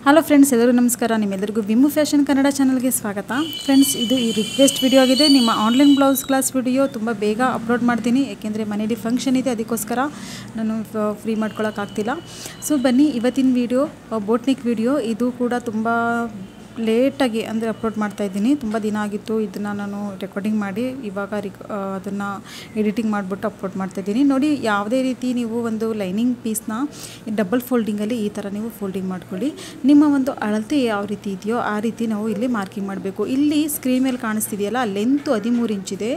Hello friends, ಎಲ್ಲರಿಗೂ ನಮಸ್ಕಾರ. ನಿಮ್ಮೆಲ್ಲರಿಗೂ ವಿಮು ಫ್ಯಾಷನ್ ಕನ್ನಡ ಚಾನಲ್ಗೆ ಸ್ವಾಗತ. ಫ್ರೆಂಡ್ಸ್, ಇದು ಈ ರಿಕ್ವೆಸ್ಟ್ ವಿಡಿಯೋ ಆಗಿದೆ. ನಿಮ್ಮ ಆನ್ಲೈನ್ ಬ್ಲೌಸ್ ಕ್ಲಾಸ್ ವಿಡಿಯೋ ತುಂಬ ಬೇಗ ಅಪ್ಲೋಡ್ ಮಾಡ್ತೀನಿ, ಏಕೆಂದರೆ ಮನೇಲಿ ಫಂಕ್ಷನ್ ಇದೆ, ಅದಕ್ಕೋಸ್ಕರ ನಾನು ಫ್ರೀ ಮಾಡ್ಕೊಳ್ಳೋಕ್ಕಾಗ್ತಿಲ್ಲ. ಸೊ ಬನ್ನಿ, ಇವತ್ತಿನ ವಿಡಿಯೋ ಬೋಟ್ ನೆಕ್ ವಿಡಿಯೋ. ಇದು ಕೂಡ ತುಂಬ ಲೇಟಾಗಿ ಅಂದರೆ ಅಪ್ಲೋಡ್ ಮಾಡ್ತಾಯಿದ್ದೀನಿ. ತುಂಬ ದಿನ ಆಗಿತ್ತು ಇದನ್ನು ನಾನು ರೆಕಾರ್ಡಿಂಗ್ ಮಾಡಿ, ಇವಾಗ ಅದನ್ನು ಎಡಿಟಿಂಗ್ ಮಾಡಿಬಿಟ್ಟು ಅಪ್ಲೋಡ್ ಮಾಡ್ತಾಯಿದ್ದೀನಿ. ನೋಡಿ, ಯಾವುದೇ ರೀತಿ ನೀವು ಒಂದು ಲೈನಿಂಗ್ ಪೀಸ್ನ ಡಬಲ್ ಫೋಲ್ಡಿಂಗಲ್ಲಿ ಈ ಥರ ನೀವು ಫೋಲ್ಡಿಂಗ್ ಮಾಡ್ಕೊಳ್ಳಿ. ನಿಮ್ಮ ಒಂದು ಅಳತೆ ಯಾವ ರೀತಿ ಇದೆಯೋ ಆ ರೀತಿ ನಾವು ಇಲ್ಲಿ ಮಾರ್ಕಿಂಗ್ ಮಾಡಬೇಕು. ಇಲ್ಲಿ ಸ್ಕ್ರೀನ್ ಮೇಲೆ ಕಾಣಿಸ್ತಿದೆಯಲ್ಲ, ಲೆಂತು 13 ಇಂಚಿದೆ,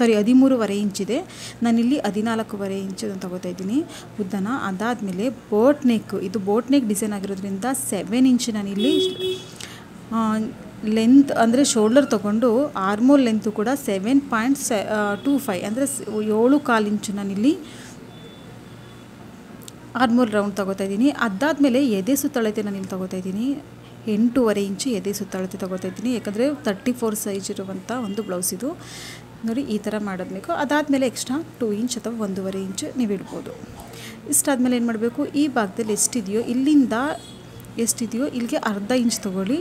13.5 ಇಂಚಿದೆ. ನಾನಿಲ್ಲಿ 14.5 ಇಂಚು ತಗೋತಾ ಇದ್ದೀನಿ ಉದ್ದನ. ಅದಾದಮೇಲೆ ಬೋಟ್ ನೆಕ್, ಇದು ಬೋಟ್ ನೆಕ್ ಡಿಸೈನ್ ಆಗಿರೋದ್ರಿಂದ 7 ಇಂಚ್ ನಾನಿಲ್ಲಿ ಲೆಂತ್ ಅಂದರೆ ಶೋಲ್ಡರ್ ತೊಗೊಂಡು ಆರ್ಮೋಲ್ ಲೆಂತು ಕೂಡ 7.25 ಅಂದರೆ 7.25 ಇಂಚು ನಾನಿಲ್ಲಿ ಆರ್ಮೋಲ್ ರೌಂಡ್ ತೊಗೋತಾ ಇದ್ದೀನಿ. ಅದಾದಮೇಲೆ ಎದೆ ಸುತ್ತಳತೆ ನಾನಿಲ್ಲಿ ತೊಗೋತಾ ಇದ್ದೀನಿ 8.5 ಇಂಚು ಎದೆ ಸುತ್ತಳತೆ ತೊಗೋತಾ ಇದ್ದೀನಿ, ಯಾಕಂದರೆ 34 ಸೈಜ್ ಇರುವಂಥ ಒಂದು ಬ್ಲೌಸ್ ಇದು. ನೋಡಿ, ಈ ಥರ ಮಾಡಬೇಕು. ಅದಾದಮೇಲೆ ಎಕ್ಸ್ಟ್ರಾ 2 ಇಂಚ್ ಅಥವಾ 1.5 ಇಂಚು ನೀವು ಇಡ್ಬೋದು. ಇಷ್ಟಾದಮೇಲೆ ಏನು ಮಾಡಬೇಕು, ಈ ಭಾಗದಲ್ಲಿ ಎಷ್ಟಿದೆಯೋ ಇಲ್ಲಿಂದ ಎಷ್ಟಿದೆಯೋ ಇಲ್ಲಿಗೆ ಅರ್ಧ ಇಂಚ್ ತೊಗೊಂಡು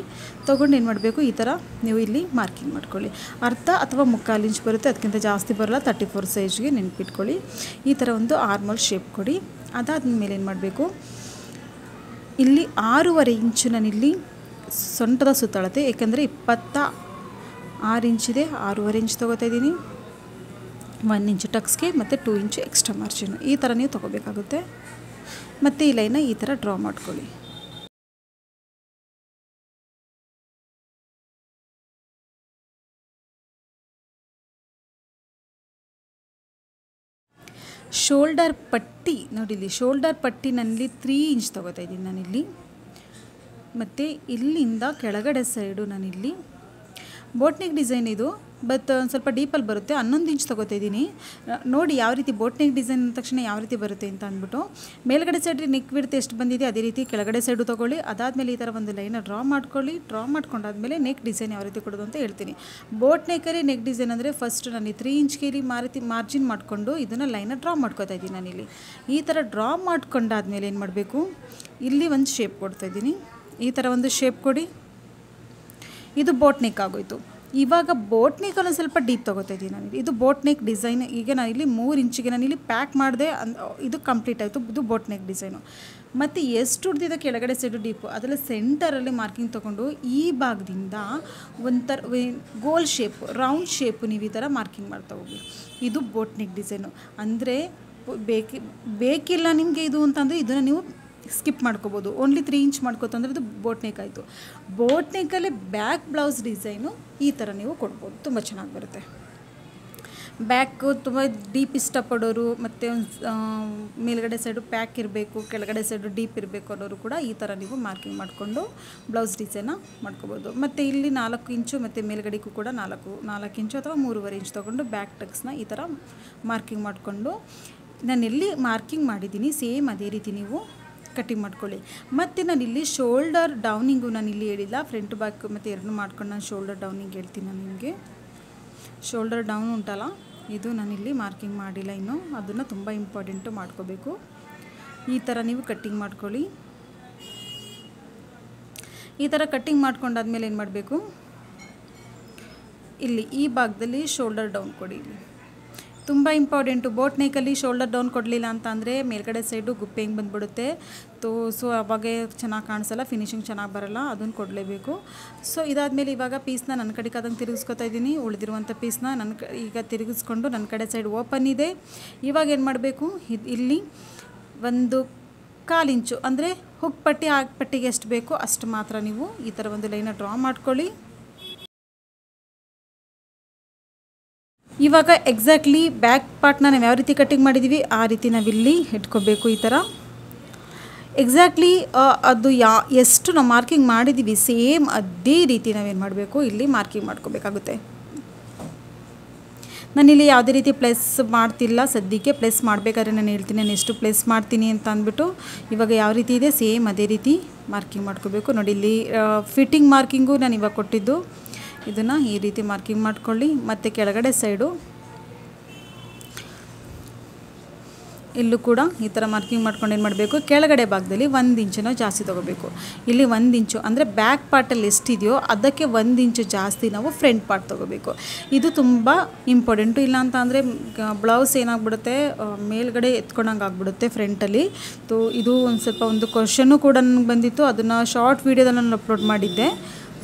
ಏನು ಮಾಡಬೇಕು, ಈ ಥರ ನೀವು ಇಲ್ಲಿ ಮಾರ್ಕಿಂಗ್ ಮಾಡ್ಕೊಳ್ಳಿ. ಅರ್ಧ ಅಥವಾ 3/4 ಇಂಚ್ ಬರುತ್ತೆ, ಅದಕ್ಕಿಂತ ಜಾಸ್ತಿ ಬರೋಲ್ಲ. 34 ಸೈಜ್ಗೆ ನೆನ್ಪಿಟ್ಕೊಳ್ಳಿ. ಈ ಥರ ಒಂದು ಆರ್ಮಲ್ ಶೇಪ್ ಕೊಡಿ. ಅದಾದಮೇಲೆ ಏನು ಮಾಡಬೇಕು, ಇಲ್ಲಿ 6.5 ಇಂಚು ನಾನಿಲ್ಲಿ ಸೊಂಟದ ಸುತ್ತಳತೆ, ಏಕೆಂದರೆ 26 ಇಂಚಿದೆ, 6.5 ಇಂಚ್ ತೊಗೋತಾ ಇದ್ದೀನಿ. 1 ಇಂಚು ಟಕ್ಸ್ಗೆ ಮತ್ತು 2 ಇಂಚು ಎಕ್ಸ್ಟ್ರಾ ಮಾರ್ಜಿನು, ಈ ಥರ ನೀವು ತೊಗೋಬೇಕಾಗುತ್ತೆ. ಮತ್ತು ಈ ಲೈನ ಈ ಥರ ಡ್ರಾ ಮಾಡ್ಕೊಳ್ಳಿ. ಶೋಲ್ಡರ್ ಪಟ್ಟಿ ನೋಡಿ, ಇಲ್ಲಿ ಶೋಲ್ಡರ್ ಪಟ್ಟಿ ನಾನಿಲ್ಲಿ 3 ಇಂಚ್ ತೊಗೋತಾ ಇದ್ದೀನಿ ನಾನಿಲ್ಲಿ. ಮತ್ತು ಇಲ್ಲಿಂದ ಕೆಳಗಡೆ ಸೈಡು ನಾನಿಲ್ಲಿ ಬೋಟ್ ನೆಕ್ ಡಿಸೈನ್ ಇದು, ಬಟ್ ಒಂದು ಸ್ವಲ್ಪ ಡೀಪಲ್ಲಿ ಬರುತ್ತೆ. 11 ಇಂಚ್ ತೊಗೋತಾ ಇದ್ದೀನಿ. ನೋಡಿ ಯಾವ ರೀತಿ ಬೋಟ್ ನೆಕ್ ಡಿಸೈನ್ ಅಂದ ತಕ್ಷಣ ಯಾವ ರೀತಿ ಬರುತ್ತೆ ಅಂತ ಅಂದ್ಬಿಟ್ಟು, ಮೇಲ್ಗಡೆ ಸೈಡ್ ನೆಕ್ ವಿಡ್ತ್ ಎಷ್ಟು ಬಂದಿದೆ ಅದೇ ರೀತಿ ಕೆಳಗಡೆ ಸೈಡು ತೊಗೊಳ್ಳಿ. ಅದಾದಮೇಲೆ ಈ ಥರ ಒಂದು ಲೈನ ಡ್ರಾ ಮಾಡ್ಕೊಳ್ಳಿ. ಡ್ರಾ ಮಾಡ್ಕೊಂಡಾದ್ಮೇಲೆ ನೆಕ್ ಡಿಸೈನ್ ಯಾವ ರೀತಿ ಕೊಡೋದು ಅಂತ ಹೇಳ್ತೀನಿ. ಬೋಟ್ ನೆಕ್ಕಲ್ಲಿ ನೆಕ್ ಡಿಸೈನ್ ಅಂದರೆ ಫಸ್ಟ್ ನಾನು 3 ಇಂಚ್ಗೆ ಇಲ್ಲಿ ಮಾರ್ಜಿನ್ ಮಾಡಿಕೊಂಡು ಇದನ್ನು ಲೈನ ಡ್ರಾ ಮಾಡ್ಕೊತಾ ಇದ್ದೀನಿ ನಾನಿಲ್ಲಿ. ಈ ಥರ ಡ್ರಾ ಮಾಡ್ಕೊಂಡಾದ್ಮೇಲೆ ಏನು ಮಾಡಬೇಕು, ಇಲ್ಲಿ ಒಂದು ಶೇಪ್ ಕೊಡ್ತಾಯಿದ್ದೀನಿ. ಈ ಥರ ಒಂದು ಶೇಪ್ ಕೊಡಿ. ಇದು ಬೋಟ್ ನೆಕ್ ಆಗೋಯಿತು. ಇವಾಗ ಬೋಟ್ ನೆಕ್ಕನ್ನು ಸ್ವಲ್ಪ ಡೀಪ್ ತೊಗೋತಾ ಇದ್ದೀನಿ ನಾನು. ಇದು ಬೋಟ್ ನೆಕ್ ಡಿಸೈನ್. ಈಗ ನಾನಿಲ್ಲಿ 3 ಇಂಚಿಗೆ ನಾನಿಲ್ಲಿ ಪ್ಯಾಕ್ ಮಾಡಿದೆ, ಇದು ಕಂಪ್ಲೀಟ್ ಆಯಿತು. ಇದು ಬೋಟ್ ನೆಕ್ ಡಿಸೈನು. ಮತ್ತು ಎಷ್ಟು ಉಡ್ದಿದೆ ಕೆಳಗಡೆ ಸೈಡು ಡೀಪು, ಅದರಲ್ಲಿ ಸೆಂಟರಲ್ಲಿ ಮಾರ್ಕಿಂಗ್ ತೊಗೊಂಡು ಈ ಭಾಗದಿಂದ ಒಂಥರ ಗೋಲ್ ಶೇಪ್, ರೌಂಡ್ ಶೇಪು ನೀವು ಈ ಥರ ಮಾರ್ಕಿಂಗ್ ಮಾಡ್ತಾ ಹೋಗಿ. ಇದು ಬೋಟ್ ನೆಕ್ ಡಿಸೈನು. ಅಂದರೆ ಬೇಕಿಲ್ಲ ನಿಮಗೆ ಇದು ಅಂತಂದರೆ ಇದನ್ನು ನೀವು ಸ್ಕಿಪ್ ಮಾಡ್ಕೋಬೋದು. ಓನ್ಲಿ 3 ಇಂಚ್ ಮಾಡ್ಕೋತಂದ್ರೆ ಇದು ಬೋಟ್ ನೆಕ್ ಆಯಿತು. ಬೋಟ್ ನೆಕ್ಕಲ್ಲಿ ಬ್ಯಾಕ್ ಬ್ಲೌಸ್ ಡಿಸೈನು ಈ ಥರ ನೀವು ಕೊಡ್ಬೋದು, ತುಂಬ ಚೆನ್ನಾಗಿ ಬರುತ್ತೆ. ಬ್ಯಾಕು ತುಂಬ ಡೀಪ್ ಇಷ್ಟಪಡೋರು, ಮತ್ತು ಮೇಲ್ಗಡೆ ಸೈಡು ಪ್ಯಾಕ್ ಇರಬೇಕು, ಕೆಳಗಡೆ ಸೈಡು ಡೀಪ್ ಇರಬೇಕು ಅನ್ನೋರು ಕೂಡ ಈ ಥರ ನೀವು ಮಾರ್ಕಿಂಗ್ ಮಾಡಿಕೊಂಡು ಬ್ಲೌಸ್ ಡಿಸೈನ ಮಾಡ್ಕೋಬೋದು. ಮತ್ತು ಇಲ್ಲಿ 4 ಇಂಚು ಮತ್ತು ಮೇಲ್ಗಡೆಗೂ ಕೂಡ 4 ಇಂಚು ಅಥವಾ 3.5 ಇಂಚ್ ತೊಗೊಂಡು ಬ್ಯಾಕ್ ಟಕ್ಸ್ನ ಈ ಥರ ಮಾರ್ಕಿಂಗ್ ಮಾಡಿಕೊಂಡು, ನಾನೆಲ್ಲಿ ಮಾರ್ಕಿಂಗ್ ಮಾಡಿದ್ದೀನಿ ಸೇಮ್ ಅದೇ ರೀತಿ ನೀವು ಕಟ್ಟಿಂಗ್ ಮಾಡ್ಕೊಳ್ಳಿ. ಮತ್ತು ನಾನಿಲ್ಲಿ ಶೋಲ್ಡರ್ ಡೌನಿಂಗು ನಾನಿಲ್ಲಿ ಹೇಳಿಲ್ಲ, ಫ್ರಂಟ್ ಬ್ಯಾಕ್ ಮತ್ತು ಎರಡನ್ನೂ ಮಾಡ್ಕೊಂಡು ನಾನು ಶೋಲ್ಡರ್ ಡೌನಿಂಗ್ ಹೇಳ್ತೀನಿ. ನಾನು ನಿಮಗೆ ಶೋಲ್ಡರ್ ಡೌನ್ ಉಂಟಲ್ಲ, ಇದು ನಾನಿಲ್ಲಿ ಮಾರ್ಕಿಂಗ್ ಮಾಡಿಲ್ಲ ಇನ್ನು, ಅದನ್ನು ತುಂಬ ಇಂಪಾರ್ಟೆಂಟು ಮಾಡ್ಕೋಬೇಕು. ಈ ಥರ ನೀವು ಕಟ್ಟಿಂಗ್ ಮಾಡ್ಕೊಳ್ಳಿ. ಈ ಥರ ಕಟ್ಟಿಂಗ್ ಮಾಡ್ಕೊಂಡಾದ್ಮೇಲೆ ಏನು ಮಾಡಬೇಕು, ಇಲ್ಲಿ ಈ ಭಾಗದಲ್ಲಿ ಶೋಲ್ಡರ್ ಡೌನ್ ಕೊಡಿ. ಇಲ್ಲಿ ತುಂಬ ಇಂಪಾರ್ಟೆಂಟು. ಬೋಟ್ ನೆಕ್ಕಲ್ಲಿ ಶೋಲ್ಡರ್ ಡೌನ್ ಕೊಡಲಿಲ್ಲ ಅಂತ ಅಂದರೆ ಮೇಲ್ಗಡೆ ಸೈಡು ಗುಪ್ಪೆ ಹೆಂಗೆ ಬಂದುಬಿಡುತ್ತೆ. ಸೊ ಅವಾಗ ಚೆನ್ನಾಗಿ ಕಾಣಿಸಲ್ಲ, ಫಿನಿಶಿಂಗ್ ಚೆನ್ನಾಗಿ ಬರೋಲ್ಲ, ಅದನ್ನು ಕೊಡಲೇಬೇಕು. ಸೊ ಇದಾದಮೇಲೆ ಇವಾಗ ಪೀಸ್ನ ನನ್ನ ಕಡೆಗೆ ಆದಂಗೆ ತಿರುಗಿಸ್ಕೊತಾ ಇದ್ದೀನಿ. ಉಳಿದಿರುವಂಥ ಪೀಸ್ನ ಈಗ ತಿರುಗಿಸ್ಕೊಂಡು ನನ್ನ ಕಡೆ ಸೈಡ್ ಓಪನ್ ಇದೆ. ಇವಾಗ ಏನು ಮಾಡಬೇಕು, ಇಲ್ಲಿ 1/4 ಇಂಚು ಅಂದರೆ ಹುಕ್ ಪಟ್ಟಿ ಪಟ್ಟಿಗೆ ಎಷ್ಟು ಬೇಕೋ ಅಷ್ಟು ಮಾತ್ರ ನೀವು ಈ ಥರ ಒಂದು ಲೈನ ಡ್ರಾ ಮಾಡ್ಕೊಳ್ಳಿ. ಇವಾಗ ಎಕ್ಸಾಕ್ಟ್ಲಿ ಬ್ಯಾಕ್ ಪಾರ್ಟ್ನ ನಾವು ಯಾವ ರೀತಿ ಕಟ್ಟಿಂಗ್ ಮಾಡಿದ್ದೀವಿ ಆ ರೀತಿ ನಾವಿಲ್ಲಿ ಇಟ್ಕೋಬೇಕು. ಈ ಥರ ಎಕ್ಸಾಕ್ಟ್ಲಿ ಅದು ಎಷ್ಟು ನಾವು ಮಾರ್ಕಿಂಗ್ ಮಾಡಿದ್ದೀವಿ ಸೇಮ್ ಅದೇ ರೀತಿ ನಾವೇನು ಮಾಡಬೇಕು, ಇಲ್ಲಿ ಮಾರ್ಕಿಂಗ್ ಮಾಡ್ಕೋಬೇಕಾಗುತ್ತೆ. ನಾನಿಲ್ಲಿ ಯಾವುದೇ ರೀತಿ ಪ್ಲೇಸ್ ಮಾಡ್ತಿಲ್ಲ ಸದ್ಯಕ್ಕೆ. ಪ್ಲೇಸ್ ಮಾಡಬೇಕಾದ್ರೆ ನಾನು ಹೇಳ್ತೀನಿ ನಾನು ಎಷ್ಟು ಪ್ಲೇಸ್ ಮಾಡ್ತೀನಿ ಅಂತ ಅಂದ್ಬಿಟ್ಟು. ಇವಾಗ ಯಾವ ರೀತಿ ಇದೆ ಸೇಮ್ ಅದೇ ರೀತಿ ಮಾರ್ಕಿಂಗ್ ಮಾಡ್ಕೋಬೇಕು. ನೋಡಿ, ಇಲ್ಲಿ ಫಿಟ್ಟಿಂಗ್ ಮಾರ್ಕಿಂಗು ನಾನು ಇವಾಗ ಕೊಟ್ಟಿದ್ದು, ಇದನ್ನು ಈ ರೀತಿ ಮಾರ್ಕಿಂಗ್ ಮಾಡ್ಕೊಳ್ಳಿ. ಮತ್ತು ಕೆಳಗಡೆ ಸೈಡು ಇಲ್ಲೂ ಕೂಡ ಈ ಥರ ಮಾರ್ಕಿಂಗ್ ಮಾಡ್ಕೊಂಡು ಏನು ಮಾಡಬೇಕು, ಕೆಳಗಡೆ ಭಾಗದಲ್ಲಿ 1 ಇಂಚನ್ನು ಜಾಸ್ತಿ ತೊಗೋಬೇಕು. ಇಲ್ಲಿ 1 ಇಂಚು ಅಂದರೆ ಬ್ಯಾಕ್ ಪಾರ್ಟಲ್ಲಿ ಎಷ್ಟಿದೆಯೋ ಅದಕ್ಕೆ 1 ಇಂಚು ಜಾಸ್ತಿ ನಾವು ಫ್ರಂಟ್ ಪಾರ್ಟ್ ತೊಗೋಬೇಕು. ಇದು ತುಂಬ ಇಂಪಾರ್ಟೆಂಟು. ಇಲ್ಲ ಅಂತ ಅಂದರೆ ಬ್ಲೌಸ್ ಏನಾಗ್ಬಿಡುತ್ತೆ, ಮೇಲ್ಗಡೆ ಎತ್ಕೊಂಡಂಗೆ ಆಗ್ಬಿಡುತ್ತೆ ಫ್ರಂಟಲ್ಲಿ. ಇದು ಒಂದು ಸ್ವಲ್ಪ ಒಂದು ಕ್ವಶನ್ನು ಕೂಡ ನನಗೆ ಬಂದಿತ್ತು, ಅದನ್ನು ಶಾರ್ಟ್ ವೀಡಿಯೋದಲ್ಲಿ ನಾನು ಅಪ್ಲೋಡ್ ಮಾಡಿದ್ದೆ.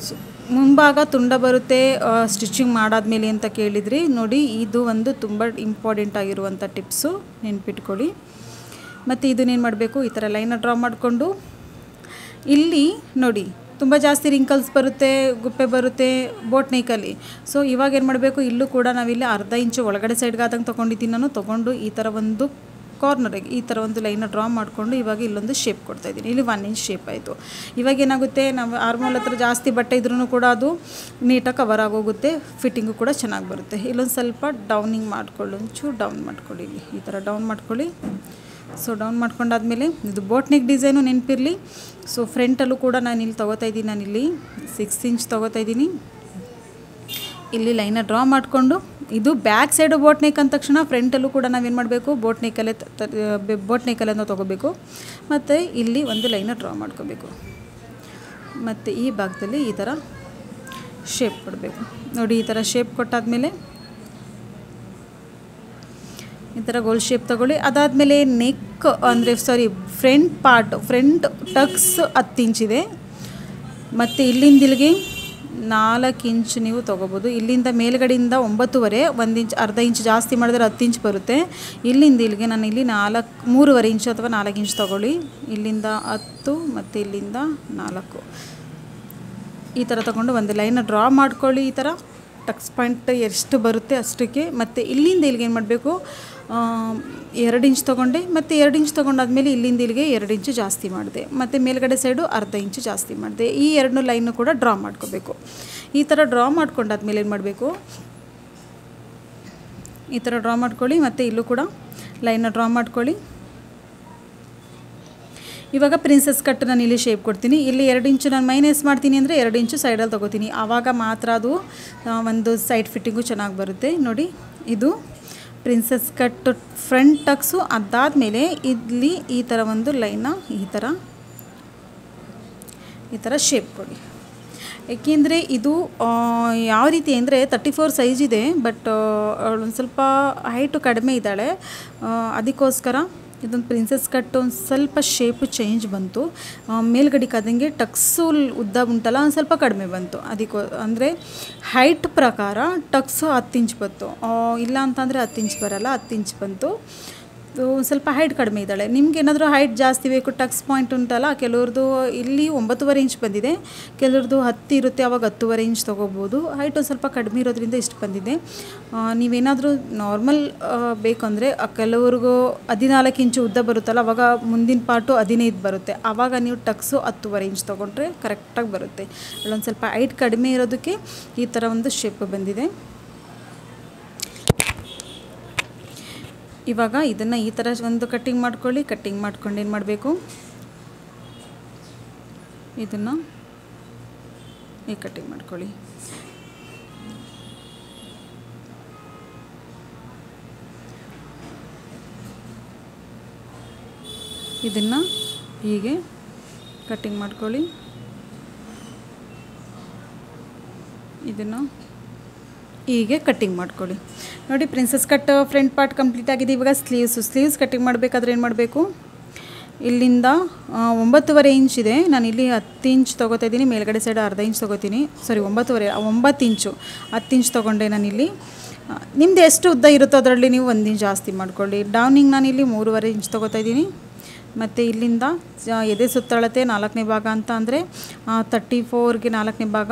ಮುಂಭಾಗ ತುಂಡ ಬರುತ್ತೆ ಸ್ಟಿಚಿಂಗ್ ಮಾಡಾದ್ಮೇಲೆ ಅಂತ ಕೇಳಿದ್ರಿ. ನೋಡಿ, ಇದು ಒಂದು ತುಂಬ ಇಂಪಾರ್ಟೆಂಟ್ ಆಗಿರುವಂಥ ಟಿಪ್ಸು, ನೆನ್ಪಿಟ್ಕೊಳ್ಳಿ. ಮತ್ತು ಇದನ್ನೇನು ಮಾಡಬೇಕು, ಈ ಥರ ಲೈನ ಡ್ರಾ ಮಾಡಿಕೊಂಡು ಇಲ್ಲಿ ನೋಡಿ ತುಂಬ ಜಾಸ್ತಿ ರಿಂಕಲ್ಸ್ ಬರುತ್ತೆ, ಗುಪ್ಪೆ ಬರುತ್ತೆ ಬೋಟ್ ನೆಕ್ಕಲ್ಲಿ. ಸೊ ಇವಾಗ ಏನು ಮಾಡಬೇಕು, ಇಲ್ಲೂ ಕೂಡ ನಾವಿಲ್ಲಿ ಅರ್ಧ ಇಂಚು ಒಳಗಡೆ ಸೈಡ್ಗೆ ಆದಂಗೆ ತೊಗೊಂಡಿದ್ದೀನಿ ನಾನು. ತೊಗೊಂಡು ಈ ಥರ ಒಂದು ಕಾರ್ನರಿಗೆ ಈ ಥರ ಒಂದು ಲೈನ ಡ್ರಾ ಮಾಡಿಕೊಂಡು ಇವಾಗ ಇಲ್ಲೊಂದು ಶೇಪ್ ಕೊಡ್ತಾಯಿದ್ದೀನಿ. ಇಲ್ಲಿ 1 ಇಂಚ್ ಶೇಪ್ ಆಯಿತು. ಇವಾಗ ಏನಾಗುತ್ತೆ, ನಾವು ಆರ್ಮೋಲ್ ಹತ್ರ ಜಾಸ್ತಿ ಬಟ್ಟೆ ಇದ್ರೂ ಕೂಡ ಅದು ನೀಟಾಗಿ ಕವರ್ ಆಗೋಗುತ್ತೆ, ಫಿಟ್ಟಿಂಗು ಕೂಡ ಚೆನ್ನಾಗಿ ಬರುತ್ತೆ. ಇಲ್ಲೊಂದು ಸ್ವಲ್ಪ ಡೌನಿಂಗ್ ಮಾಡ್ಕೊಳ್ಳಿ, ಒಂಚೂರು ಡೌನ್ ಮಾಡ್ಕೊಳ್ಳಿ, ಇಲ್ಲಿ ಈ ಥರ ಡೌನ್ ಮಾಡ್ಕೊಳ್ಳಿ. ಸೊ ಡೌನ್ ಮಾಡ್ಕೊಂಡಾದ್ಮೇಲೆ ಇದು ಬೋಟ್ ನೆಕ್ ಡಿಸೈನು ನೆನಪಿರಲಿ. ಸೊ ಫ್ರಂಟಲ್ಲೂ ಕೂಡ ನಾನು ಇಲ್ಲಿ ತೊಗೋತಾಯಿದ್ದೀನಿ, ನಾನಿಲ್ಲಿ 6 ಇಂಚ್ ತೊಗೋತಾಯಿದ್ದೀನಿ. ಇಲ್ಲಿ ಲೈನ ಡ್ರಾ ಮಾಡಿಕೊಂಡು ಇದು ಬ್ಯಾಕ್ ಸೈಡು ಬೋಟ್ ನೆಕ್ ಅಂದ ತಕ್ಷಣ ಫ್ರಂಟಲ್ಲೂ ಕೂಡ ನಾವೇನು ಮಾಡಬೇಕು, ಬೋಟ್ ನೆಕ್ಕಲ್ಲೇ ತೊಗೋಬೇಕು. ಮತ್ತು ಇಲ್ಲಿ ಒಂದು ಲೈನ ಡ್ರಾ ಮಾಡ್ಕೋಬೇಕು. ಮತ್ತು ಈ ಭಾಗದಲ್ಲಿ ಈ ಥರ ಶೇಪ್ ಕೊಡಬೇಕು. ನೋಡಿ, ಈ ಥರ ಶೇಪ್ ಕೊಟ್ಟಾದಮೇಲೆ ಈ ಥರ ಗೋಲ್ ಶೇಪ್ ತೊಗೊಳ್ಳಿ. ಅದಾದಮೇಲೆ ನೆಕ್ ಅಂದರೆ ಫ್ರಂಟ್ ಟಕ್ಸ್ 10 ಇಂಚಿದೆ. ಮತ್ತು ಇಲ್ಲಿಂದ ಇಲ್ಲಿಗೆ 4 ಇಂಚ್ ನೀವು ತೊಗೋಬೋದು. ಇಲ್ಲಿಂದ ಮೇಲ್ಗಡೆಯಿಂದ 9.5, 1 ಇಂಚ್, ಅರ್ಧ ಇಂಚ್ ಜಾಸ್ತಿ ಮಾಡಿದ್ರೆ 10 ಇಂಚ್ ಬರುತ್ತೆ. ಇಲ್ಲಿಂದ ಇಲ್ಲಿಗೆ ನಾನು ಇಲ್ಲಿ 3.5 ಇಂಚು ಅಥವಾ 4 ಇಂಚ್ ತೊಗೊಳ್ಳಿ. ಇಲ್ಲಿಂದ 10 ಮತ್ತು ಇಲ್ಲಿಂದ 4 ಈ ಥರ ತೊಗೊಂಡು ಒಂದು ಲೈನ ಡ್ರಾ ಮಾಡ್ಕೊಳ್ಳಿ. ಈ ಥರ ಟಕ್ಸ್ ಪಾಯಿಂಟ್ ಎಷ್ಟು ಬರುತ್ತೆ ಅಷ್ಟಕ್ಕೆ. ಮತ್ತು ಇಲ್ಲಿಂದ ಇಲ್ಲಿಗೆ ಏನು ಮಾಡಬೇಕು, 2 ಇಂಚ್ ತೊಗೊಂಡೆ. ಮತ್ತು 2 ಇಂಚ್ ತೊಗೊಂಡಾದ್ಮೇಲೆ ಇಲ್ಲಿಂದ ಇಲ್ಲಿಗೆ 2 ಇಂಚು ಜಾಸ್ತಿ ಮಾಡಿದೆ. ಮತ್ತು ಮೇಲ್ಗಡೆ ಸೈಡು ಅರ್ಧ ಇಂಚು ಜಾಸ್ತಿ ಮಾಡಿದೆ. ಈ 2 ಲೈನು ಕೂಡ ಡ್ರಾ ಮಾಡ್ಕೋಬೇಕು. ಈ ಥರ ಡ್ರಾ ಮಾಡ್ಕೊಂಡಾದ್ಮೇಲೆ ಏನು ಮಾಡಬೇಕು, ಈ ಥರ ಡ್ರಾ ಮಾಡ್ಕೊಳ್ಳಿ. ಮತ್ತು ಇಲ್ಲೂ ಕೂಡ ಲೈನ ಡ್ರಾ ಮಾಡ್ಕೊಳ್ಳಿ. ಇವಾಗ ಪ್ರಿನ್ಸಸ್ ಕಟ್ ನಾನು ಇಲ್ಲಿ ಶೇಪ್ ಕೊಡ್ತೀನಿ. ಇಲ್ಲಿ 2 ಇಂಚು ನಾನು ಮೈನಸ್ ಮಾಡ್ತೀನಿ ಅಂದರೆ 2 ಇಂಚು ಸೈಡಲ್ಲಿ ತೊಗೋತೀನಿ. ಆವಾಗ ಮಾತ್ರ ಅದು ಒಂದು ಸೈಡ್ ಫಿಟ್ಟಿಂಗು ಚೆನ್ನಾಗಿ ಬರುತ್ತೆ. ನೋಡಿ, ಇದು ಪ್ರಿನ್ಸಸ್ ಕಟ್ ಫ್ರಂಟ್ ಟಕ್ಸು. ಅದಾದಮೇಲೆ ಇಲ್ಲಿ ಈ ಥರ ಒಂದು ಲೈನ ಈ ಥರ ಶೇಪ್ ಕೊಡಿ. ಏಕೆಂದರೆ ಇದು ಯಾವ ರೀತಿ ಅಂದರೆ 34 ಸೈಜ್ ಇದೆ, ಬಟ್ ಒಂದು ಸ್ವಲ್ಪ ಹೈಟು ಕಡಿಮೆ ಇದ್ದಾಳೆ. ಅದಕ್ಕೋಸ್ಕರ ಇದೊಂದು ಪ್ರಿನ್ಸಸ್ ಕಟ್ ಒಂದು ಸ್ವಲ್ಪ ಶೇಪು ಚೇಂಜ್ ಬಂತು. ಮೇಲ್ಗಡೆಗಾದಂಗೆ ಟಕ್ಸು ಉದ್ದ ಉಂಟಲ್ಲ ಒಂದು ಸ್ವಲ್ಪ ಕಡಿಮೆ ಬಂತು. ಅಂದರೆ ಹೈಟ್ ಪ್ರಕಾರ ಟಕ್ಸು 10 ಇಂಚ್ ಬಂತು. ಇಲ್ಲ ಅಂತಂದರೆ 10 ಇಂಚ್ ಬರಲ್ಲ, 10 ಇಂಚ್ ಬಂತು. ಸ್ವಲ್ಪ ಹೈಟ್ ಕಡಿಮೆ ಇದ್ದಾಳೆ. ನಿಮ್ಗೆ ಏನಾದರೂ ಹೈಟ್ ಜಾಸ್ತಿ ಬೇಕು, ಟಕ್ಸ್ ಪಾಯಿಂಟ್ ಉಂಟಲ್ಲ, ಕೆಲವ್ರದ್ದು ಇಲ್ಲಿ 9.5 ಇಂಚ್ ಬಂದಿದೆ, ಕೆಲವ್ರದ್ದು 10 ಇರುತ್ತೆ, ಅವಾಗ 10.5 ಇಂಚ್ ತೊಗೋಬೋದು. ಹೈಟ್ ಒಂದು ಸ್ವಲ್ಪ ಕಡಿಮೆ ಇರೋದ್ರಿಂದ ಇಷ್ಟು ಬಂದಿದೆ. ನೀವೇನಾದರೂ ನಾರ್ಮಲ್ ಬೇಕಂದರೆ ಕೆಲವ್ರಿಗೂ 14 ಇಂಚು ಉದ್ದ ಬರುತ್ತಲ್ಲ, ಅವಾಗ ಮುಂದಿನ ಪಾರ್ಟು 15 ಬರುತ್ತೆ. ಆವಾಗ ನೀವು ಟಕ್ಸು 10.5 ಇಂಚ್ ತೊಗೊಂಡ್ರೆ ಕರೆಕ್ಟಾಗಿ ಬರುತ್ತೆ. ಅಲ್ಲೊಂದು ಸ್ವಲ್ಪ ಹೈಟ್ ಕಡಿಮೆ ಇರೋದಕ್ಕೆ ಈ ಥರ ಒಂದು ಶೇಪ್ ಬಂದಿದೆ. ಇವಾಗ ಇದನ್ನು ಈ ಥರ ಒಂದು ಕಟ್ಟಿಂಗ್ ಮಾಡ್ಕೊಳ್ಳಿ. ಕಟ್ಟಿಂಗ್ ಮಾಡ್ಕೊಂಡು ಏನು ಮಾಡಬೇಕು, ಇದನ್ನು ಈ ಕಟ್ಟಿಂಗ್ ಮಾಡ್ಕೊಳ್ಳಿ. ಇದನ್ನು ಹೀಗೆ ಕಟ್ಟಿಂಗ್ ಮಾಡ್ಕೊಳ್ಳಿ. ಇದನ್ನು ಹೀಗೆ ಕಟ್ಟಿಂಗ್ ಮಾಡ್ಕೊಳ್ಳಿ. ನೋಡಿ, princess cut front part complete ಆಗಿದೆ. ಇವಾಗ ಸ್ಲೀವ್ಸ್ ಕಟ್ಟಿಂಗ್ ಮಾಡಬೇಕಾದ್ರೆ ಏನು ಮಾಡಬೇಕು, ಇಲ್ಲಿಂದ 9.5 ಇಂಚ್ ಇದೆ, ನಾನು ಇಲ್ಲಿ 10 ಇಂಚ್ ತೊಗೋತಾ ಇದ್ದೀನಿ. ಮೇಲ್ಗಡೆ ಸೈಡ್ ಅರ್ಧ ಇಂಚ್ ತೊಗೋತೀನಿ. 9 ಇಂಚು 10 ಇಂಚ್ ತೊಗೊಂಡೆ ನಾನಿಲ್ಲಿ. ನಿಮ್ಮದು ಎಷ್ಟು ಉದ್ದ ಇರುತ್ತೋ ಅದರಲ್ಲಿ ನೀವು 1 ಇಂಚ್ ಜಾಸ್ತಿ ಮಾಡ್ಕೊಳ್ಳಿ. ಡೌನಿಂಗ್ ನಾನಿಲ್ಲಿ 3.5 ಇಂಚ್ ತೊಗೋತಾ ಇದ್ದೀನಿ. ಮತ್ತು ಇಲ್ಲಿಂದ ಎದೆ ಸುತ್ತಳತೆ 4ನೇ ಭಾಗ ಅಂತ ಅಂದರೆ 34ಗೆ 4ನೇ ಭಾಗ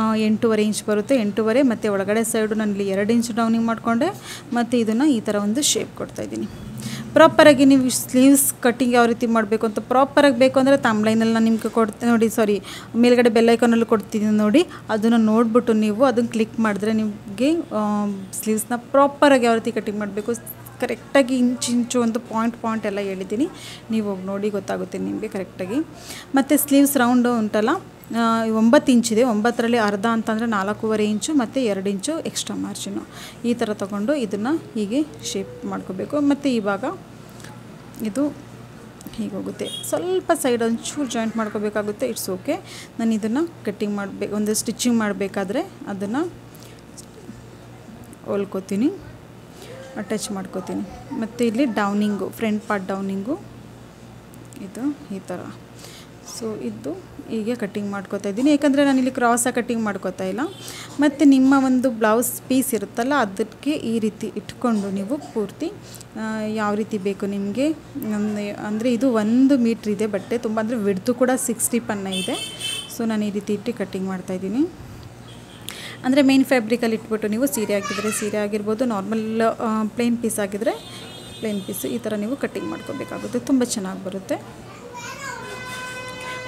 8.5 ಇಂಚ್ ಬರುತ್ತೆ. 8.5 ಮತ್ತು ಒಳಗಡೆ ಸೈಡು ನಾನು ಇಲ್ಲಿ 2 ಇಂಚ್ ಡೌನಿಂಗ್ ಮಾಡಿಕೊಂಡೆ. ಮತ್ತು ಇದನ್ನು ಈ ಥರ ಒಂದು ಶೇಪ್ ಕೊಡ್ತಾಯಿದ್ದೀನಿ. ಪ್ರಾಪರಾಗಿ ನೀವು ಸ್ಲೀವ್ಸ್ ಕಟ್ಟಿಂಗ್ ಯಾವ ರೀತಿ ಮಾಡಬೇಕು ಅಂತ ಪ್ರಾಪರಾಗಿ ಬೇಕು ಅಂದರೆ ತಮ್ಲೈನಲ್ಲಿ ನಾನು ನಿಮಗೆ ನೋಡಿ, ಮೇಲ್ಗಡೆ ಬೆಲ್ ಐಕಾನಲ್ಲಿ ಕೊಡ್ತಿದ್ದೀನಿ ನೋಡಿ. ಅದನ್ನು ನೋಡಿಬಿಟ್ಟು ನೀವು ಅದನ್ನು ಕ್ಲಿಕ್ ಮಾಡಿದ್ರೆ ನಿಮಗೆ ಸ್ಲೀವ್ಸ್ನ ಪ್ರಾಪರಾಗಿ ಯಾವ ರೀತಿ ಕಟ್ಟಿಂಗ್ ಮಾಡಬೇಕು ಕರೆಕ್ಟಾಗಿ ಇಂಚು ಒಂದು ಪಾಯಿಂಟ್ ಎಲ್ಲ ಹೇಳಿದ್ದೀನಿ. ನೀವು ಹೋಗಿ ನೋಡಿ, ಗೊತ್ತಾಗುತ್ತೆ ನಿಮಗೆ ಕರೆಕ್ಟಾಗಿ. ಮತ್ತು ಸ್ಲೀವ್ಸ್ ರೌಂಡು ಉಂಟಲ್ಲ 9 ಇಂಚಿದೆ. 9ರಲ್ಲಿ ಅರ್ಧ ಅಂತಂದರೆ 4.5 ಇಂಚು ಮತ್ತು 2 ಇಂಚು ಎಕ್ಸ್ಟ್ರಾ ಮಾರ್ಜಿನು. ಈ ಥರ ತೊಗೊಂಡು ಇದನ್ನು ಹೀಗೆ ಶೇಪ್ ಮಾಡ್ಕೋಬೇಕು. ಮತ್ತು ಇವಾಗ ಇದು ಹೀಗೆ ಹೋಗುತ್ತೆ. ಸ್ವಲ್ಪ ಸೈಡ್ ಒಂಚೂರು ಜಾಯಿಂಟ್ ಮಾಡ್ಕೋಬೇಕಾಗುತ್ತೆ, ಇಟ್ಸ್ ಓಕೆ. ನಾನು ಇದನ್ನು ಕಟ್ಟಿಂಗ್ ಮಾಡಬೇಕು, ಒಂದು ಸ್ಟಿಚಿಂಗ್ ಮಾಡಬೇಕಾದ್ರೆ ಅದನ್ನು ಹೊಲ್ಕೋತೀನಿ, ಅಟ್ಯಾಚ್ ಮಾಡ್ಕೋತೀನಿ. ಮತ್ತು ಇಲ್ಲಿ ಡೌನಿಂಗು, ಫ್ರಂಟ್ ಪಾರ್ಟ್ ಡೌನಿಂಗು ಇದು ಈ ಥರ. ಸೊ ಇದು ಹೀಗೆ ಕಟ್ಟಿಂಗ್ ಮಾಡ್ಕೋತಾ ಇದ್ದೀನಿ, ಏಕೆಂದರೆ ನಾನಿಲ್ಲಿ ಕ್ರಾಸಾಗಿ ಕಟ್ಟಿಂಗ್ ಮಾಡ್ಕೋತಾ ಇಲ್ಲ. ಮತ್ತು ನಿಮ್ಮ ಒಂದು ಬ್ಲೌಸ್ ಪೀಸ್ ಇರುತ್ತಲ್ಲ ಅದಕ್ಕೆ ಈ ರೀತಿ ಇಟ್ಕೊಂಡು ನೀವು ಪೂರ್ತಿ ಯಾವ ರೀತಿ ಬೇಕು ನಿಮಗೆ, ಅಂದರೆ ಇದು 1 ಮೀಟ್ರ್ ಇದೆ ಬಟ್ಟೆ ತುಂಬ, ಅಂದರೆ ವಿಡ್ತು ಕೂಡ 60 ಪನ್ನ ಇದೆ. ಸೊ ನಾನು ಈ ರೀತಿ ಇಟ್ಟು ಕಟ್ಟಿಂಗ್ ಮಾಡ್ತಾಯಿದ್ದೀನಿ. ಅಂದರೆ ಮೇನ್ ಫ್ಯಾಬ್ರಿಕಲ್ಲಿ ಇಟ್ಬಿಟ್ಟು ನೀವು ಸೀರೆ ಹಾಕಿದರೆ ಸೀರೆ ಆಗಿರ್ಬೋದು, ನಾರ್ಮಲ್ ಪ್ಲೇನ್ ಪೀಸ್ ಆಗಿದ್ದರೆ ಪ್ಲೇನ್ ಪೀಸು, ಈ ಥರ ನೀವು ಕಟ್ಟಿಂಗ್ ಮಾಡ್ಕೋಬೇಕಾಗುತ್ತೆ, ತುಂಬ ಚೆನ್ನಾಗಿ ಬರುತ್ತೆ.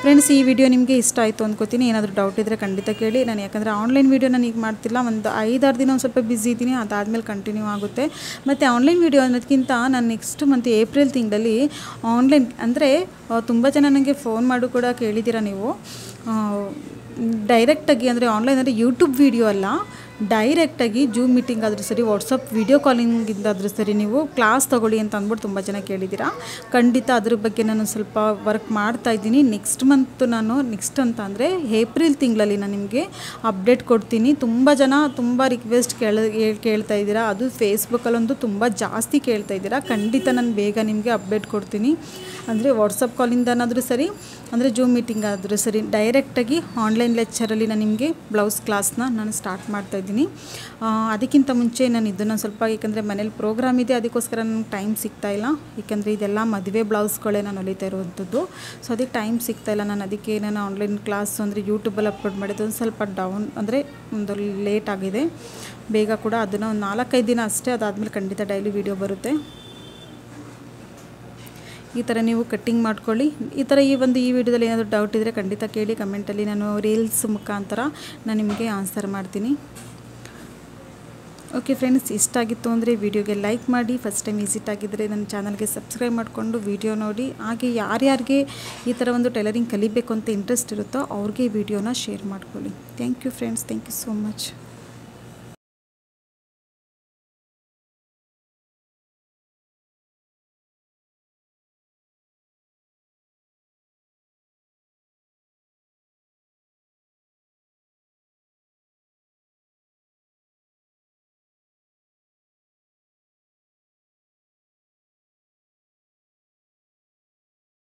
ಫ್ರೆಂಡ್ಸ್, ಈ ವಿಡಿಯೋ ನಿಮಗೆ ಇಷ್ಟ ಆಯಿತು ಅಂದ್ಕೋತೀನಿ. ಏನಾದರೂ ಡೌಟ್ ಇದ್ದರೆ ಖಂಡಿತ ಕೇಳಿ. ನಾನು ಯಾಕಂದರೆ ಆನ್ಲೈನ್ ವೀಡಿಯೋ ನಾನು ಈಗ ಮಾಡ್ತಿಲ್ಲ, ಒಂದು 5-6 ದಿನ ಒಂದು ಸ್ವಲ್ಪ ಬ್ಯುಸಿ ಇದ್ದೀನಿ, ಅದಾದಮೇಲೆ ಕಂಟಿನ್ಯೂ ಆಗುತ್ತೆ. ಮತ್ತು ಆನ್ಲೈನ್ ವೀಡಿಯೋ ಅನ್ನೋದಕ್ಕಿಂತ ನಾನು ನೆಕ್ಸ್ಟ್ ಮಂತ್ ಏಪ್ರಿಲ್ ತಿಂಗಳಲ್ಲಿ ಆನ್ಲೈನ್, ಅಂದರೆ ತುಂಬ ಜನ ನನಗೆ ಫೋನ್ ಮಾಡು ಕೂಡ ಕೇಳಿದ್ದೀರಾ ನೀವು, ಡೈರೆಕ್ಟಾಗಿ ಅಂದರೆ ಆನ್ಲೈನ್ ಅಂದರೆ ಯೂಟ್ಯೂಬ್ ವೀಡಿಯೋ ಅಲ್ಲ, ಡೈರೆಕ್ಟಾಗಿ ಜೂಮ್ ಮೀಟಿಂಗ್ ಆದರೂ ಸರಿ, ವಾಟ್ಸಪ್ ವೀಡಿಯೋ ಕಾಲಿಂಗಿಂದಾದರೂ ಸರಿ ನೀವು ಕ್ಲಾಸ್ ತೊಗೊಳ್ಳಿ ಅಂತ ಅಂದ್ಬಿಟ್ಟು ತುಂಬ ಜನ ಕೇಳಿದ್ದೀರಾ. ಖಂಡಿತ ಅದ್ರ ಬಗ್ಗೆ ನಾನು ಸ್ವಲ್ಪ ವರ್ಕ್ ಮಾಡ್ತಾಯಿದ್ದೀನಿ. ನೆಕ್ಸ್ಟ್ ಮಂತ್ ನಾನು ನೆಕ್ಸ್ಟ್ ಅಂತ ಅಂದರೆ ಏಪ್ರಿಲ್ ತಿಂಗಳಲ್ಲಿ ನಾನು ನಿಮಗೆ ಅಪ್ಡೇಟ್ ಕೊಡ್ತೀನಿ. ತುಂಬ ಜನ ತುಂಬ ರಿಕ್ವೆಸ್ಟ್ ಕೇಳ್ತಾ ಇದ್ದೀರಾ, ಅದು ಫೇಸ್ಬುಕ್ಕಲ್ಲಂತೂ ತುಂಬ ಜಾಸ್ತಿ ಕೇಳ್ತಾ ಇದ್ದೀರಾ. ಖಂಡಿತ ನಾನು ಬೇಗ ನಿಮಗೆ ಅಪ್ಡೇಟ್ ಕೊಡ್ತೀನಿ. ಅಂದರೆ ವಾಟ್ಸಪ್ ಕಾಲಿಂದನಾದರೂ ಸರಿ, ಅಂದರೆ ಜೂಮ್ ಮೀಟಿಂಗ್ ಆದರೂ ಸರಿ, ಡೈರೆಕ್ಟಾಗಿ ಆನ್ಲೈನ್ ಲೆಕ್ಚರಲ್ಲಿ ನಾನು ನಿಮಗೆ ಬ್ಲೌಸ್ ಕ್ಲಾಸ್ನ ನಾನು ಸ್ಟಾರ್ಟ್ ಮಾಡ್ತಾಯಿದ್ದೀನಿ. ಅದಕ್ಕಿಂತ ಮುಂಚೆ ನಾನು ಇದನ್ನು ಸ್ವಲ್ಪ, ಏಕೆಂದರೆ ಮನೇಲಿ ಪ್ರೋಗ್ರಾಮ್ ಇದೆ, ಅದಕ್ಕೋಸ್ಕರ ನನಗೆ ಟೈಮ್ ಸಿಗ್ತಾಯಿಲ್ಲ. ಏಕೆಂದರೆ ಇದೆಲ್ಲ ಮದುವೆ ಬ್ಲೌಸ್ಗಳೇ ನಾನು ಹೊಲಿತಾ ಇರುವಂಥದ್ದು. ಸೊ ಅದಕ್ಕೆ ಟೈಮ್ ಸಿಗ್ತಾಯಿಲ್ಲ. ಅದಕ್ಕೆ ನಾನು ಆನ್ಲೈನ್ ಕ್ಲಾಸ್ ಅಂದರೆ ಯೂಟ್ಯೂಬಲ್ಲಿ ಅಪ್ಲೋಡ್ ಮಾಡಿದ್ದು ಒಂದು ಸ್ವಲ್ಪ ಡೌನ್, ಅಂದರೆ ಒಂದು ಲೇಟ್ ಆಗಿದೆ. ಬೇಗ ಕೂಡ ಅದನ್ನು ಒಂದು 4-5 ದಿನ ಅಷ್ಟೇ, ಅದಾದಮೇಲೆ ಖಂಡಿತ ಡೈಲಿ ವೀಡಿಯೋ ಬರುತ್ತೆ. ಈ ಥರ ನೀವು ಕಟ್ಟಿಂಗ್ ಮಾಡ್ಕೊಳ್ಳಿ. ಈ ಥರ ಈ ವಿಡಿಯೋದಲ್ಲಿ ಏನಾದರೂ ಡೌಟ್ ಇದ್ದರೆ ಖಂಡಿತ ಕೇಳಿ, ಕಮೆಂಟಲ್ಲಿ ನಾನು ರೀಲ್ಸ್ ಮುಖಾಂತರ ನಾನು ನಿಮಗೆ ಆನ್ಸರ್ ಮಾಡ್ತೀನಿ. ಓಕೆ ಫ್ರೆಂಡ್ಸ್, ಇಷ್ಟ ಆಗಿತ್ತು ಅಂದರೆ ವಿಡಿಯೋಗೆ ಲೈಕ್ ಮಾಡಿ, ಫಸ್ಟ್ ಟೈಮ್ ವಿಸಿಟ್ ಆಗಿದ್ದರೆ ನನ್ನ ಚಾನಲ್ಗೆ ಸಬ್ಸ್ಕ್ರೈಬ್ ಮಾಡಿಕೊಂಡು ವಿಡಿಯೋ ನೋಡಿ. ಹಾಗೆ ಯಾರ್ಯಾರಿಗೆ ಈ ಥರ ಒಂದು ಟೈಲರಿಂಗ್ ಕಲಿಬೇಕು ಅಂತ ಇಂಟ್ರೆಸ್ಟ್ ಇರುತ್ತೋ ಅವ್ರಿಗೆ ಈ ವಿಡಿಯೋನ ಶೇರ್ ಮಾಡ್ಕೊಳ್ಳಿ. Thank you friends, thank you so much.